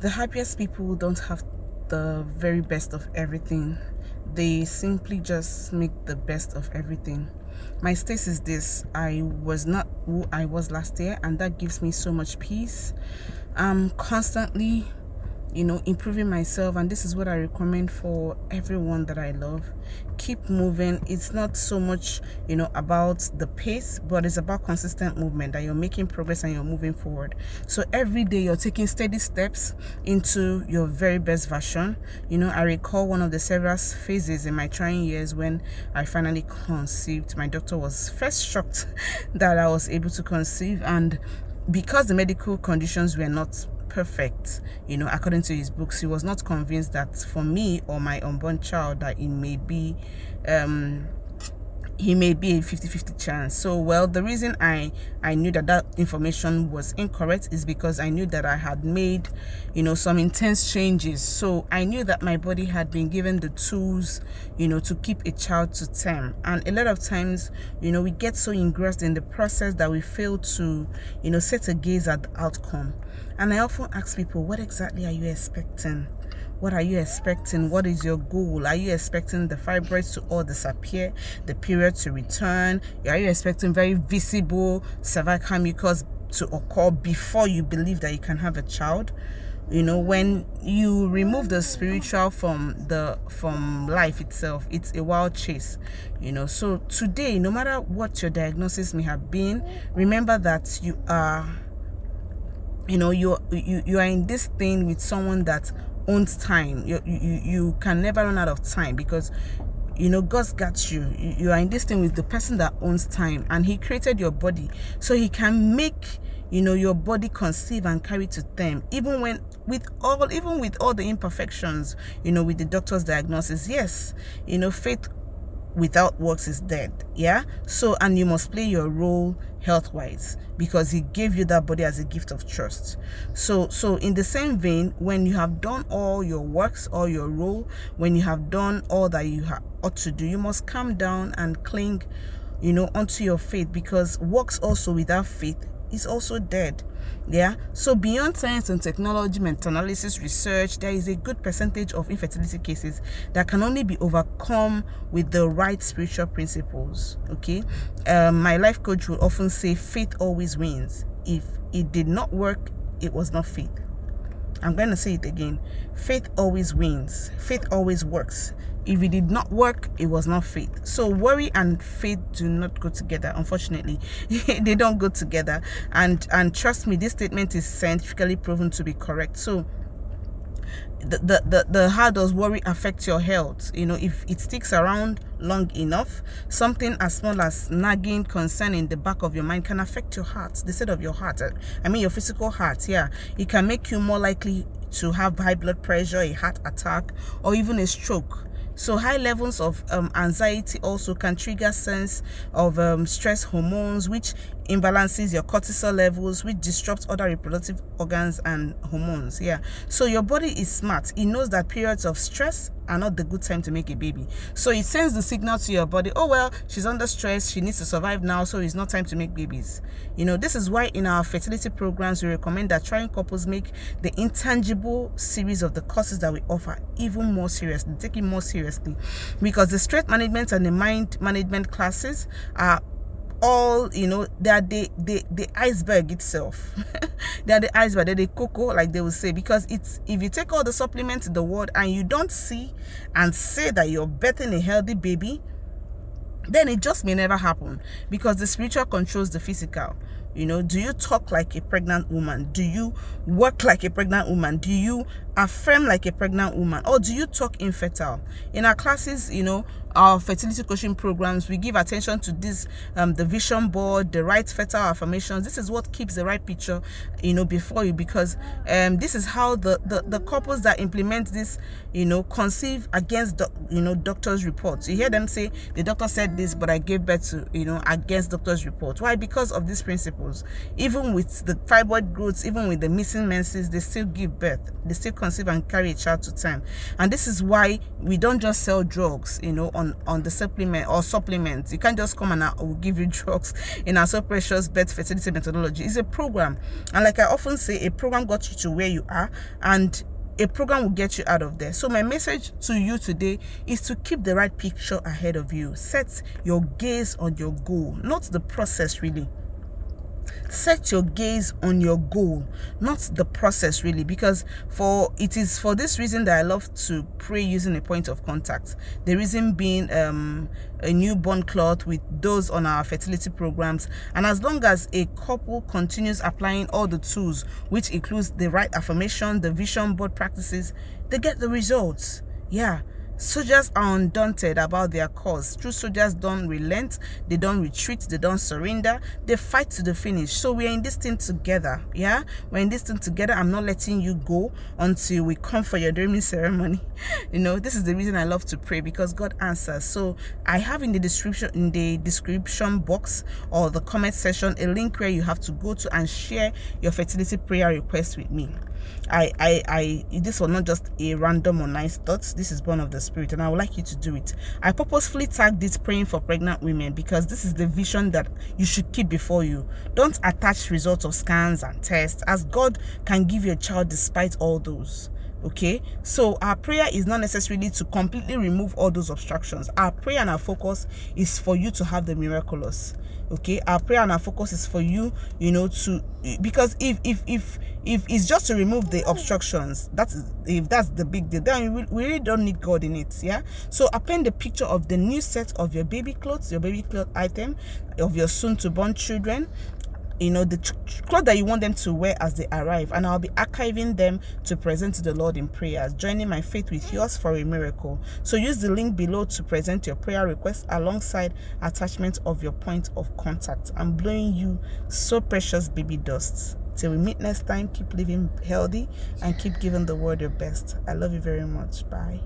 The happiest people don't have the very best of everything. They simply just make the best of everything. My stance is this: I was not who I was last year, and that gives me so much peace. I'm constantly improving myself, and this is what I recommend for everyone that I love. Keep moving. It's not so much about the pace, but it's about consistent movement, that you're making progress and you're moving forward. So every day you're taking steady steps into your very best version. I recall one of the several phases in my trying years when I finally conceived. My doctor was first shocked that I was able to conceive, and because the medical conditions were not perfect, according to his books, he was not convinced that for me or my unborn child that he may be a 50-50 chance. So, well, the reason I knew that information was incorrect is because I knew that I had made some intense changes. So I knew that my body had been given the tools to keep a child to term. And a lot of times we get so engrossed in the process that we fail to set a gaze at the outcome. And I often ask people, what exactly are you expecting? What are you expecting? What is your goal? Are you expecting the fibroids to all disappear, the period to return? Are you expecting very visible cervical mucus to occur before you believe that you can have a child? When you remove the spiritual from life itself, it's a wild chase. So today, no matter what your diagnosis may have been, remember that you are you are in this thing with someone that owns time. You can never run out of time, because God's got you. You are in this thing with the person that owns time, and he created your body so he can make your body conceive and carry to term, even with all the imperfections, with the doctor's diagnosis. Yes, faith without works is dead. Yeah. So, and you must play your role health-wise, because he gave you that body as a gift of trust. So in the same vein, when you have done all your works or your role, when you have done all that you ought to do, you must calm down and cling onto your faith, because works also without faith is also dead. Yeah. So beyond science and technology, meta-analysis, research, there is a good percentage of infertility cases that can only be overcome with the right spiritual principles. Okay. My life coach will often say faith always wins. If it did not work, it was not faith. I'm going to say it again. Faith always wins. Faith always works. If it did not work, it was not faith. So worry and faith do not go together. Unfortunately, they don't go together. And trust me, this statement is scientifically proven to be correct. So how does worry affect your health? If it sticks around long enough, something as small as nagging concern in the back of your mind can affect your heart, the state of your heart. I mean your physical heart. Yeah, it can make you more likely to have high blood pressure, a heart attack, or even a stroke. So high levels of anxiety also can trigger sense of stress hormones, which imbalances your cortisol levels, which disrupts other reproductive organs and hormones. Yeah. So your body is smart. It knows that periods of stress are not the good time to make a baby. So it sends the signal to your body, oh, well, she's under stress. She needs to survive now. So it's not time to make babies. This is why in our fertility programs, we recommend that trying couples make the intangible series of the courses that we offer even more seriously, take it more seriously, because the stress management and the mind management classes are all they are the iceberg itself. They are the iceberg, they're the cocoa, like they will say, because it's, if you take all the supplements in the world and you don't see and say that you're birthing a healthy baby, then it just may never happen, because the spiritual controls the physical. Do you talk like a pregnant woman? Do you work like a pregnant woman? Do you affirm like a pregnant woman? Or do you talk infertile? In our classes, our fertility coaching programs, we give attention to this, the vision board, the right fertile affirmations. This is what keeps the right picture, before you, because this is how the couples that implement this, conceive against, doctor's reports. You hear them say, the doctor said this, but I gave birth to, against doctor's report. Why? Because of these principles. miracles. Even with the fibroid growths, even with the missing menses, they still give birth. They still conceive and carry a child to term. And this is why we don't just sell drugs, you know, on the supplement or supplements. You can't just come and we'll give you drugs in our So Precious birth fertility methodology. It's a program. And like I often say, a program got you to where you are, and a program will get you out of there. So my message to you today is to keep the right picture ahead of you. Set your gaze on your goal, not the process really. Set your gaze on your goal, not the process really, because it is for this reason that I love to pray using a point of contact. The reason being a newborn cloth with those on our fertility programs, and as long as a couple continues applying all the tools, which includes the right affirmation, the vision board practices, they get the results. Yeah. Soldiers are undaunted about their cause. True soldiers don't relent, they don't retreat, they don't surrender, they fight to the finish. So we are in this thing together. Yeah, we're in this thing together. I'm not letting you go until we come for your naming ceremony. You know, this is the reason I love to pray, because God answers. So I have in the description box or the comment section a link where you have to go to and share your fertility prayer request with me. This was not just a random or nice thoughts. This is born of the Spirit, and I would like you to do it. I purposefully tagged this praying for pregnant women because this is the vision that you should keep before you. Don't attach results of scans and tests, as God can give you a child despite all those. Okay, so our prayer is not necessarily to completely remove all those obstructions. Our prayer and our focus is for you to have the miraculous. Okay, our prayer and our focus is for you, you know, to, because if it's just to remove the obstructions, if that's the big deal, then we really don't need God in it. Yeah, so append the picture of the new set of your baby clothes, your baby cloth item, of your soon to born children, you know, the clothes that you want them to wear as they arrive, and I'll be archiving them to present to the Lord in prayers, joining my faith with yours for a miracle. So use the link below to present your prayer request alongside attachment of your point of contact. I'm blowing you so precious baby dust. Till we meet next time, keep living healthy and keep giving the world your best. I love you very much. Bye.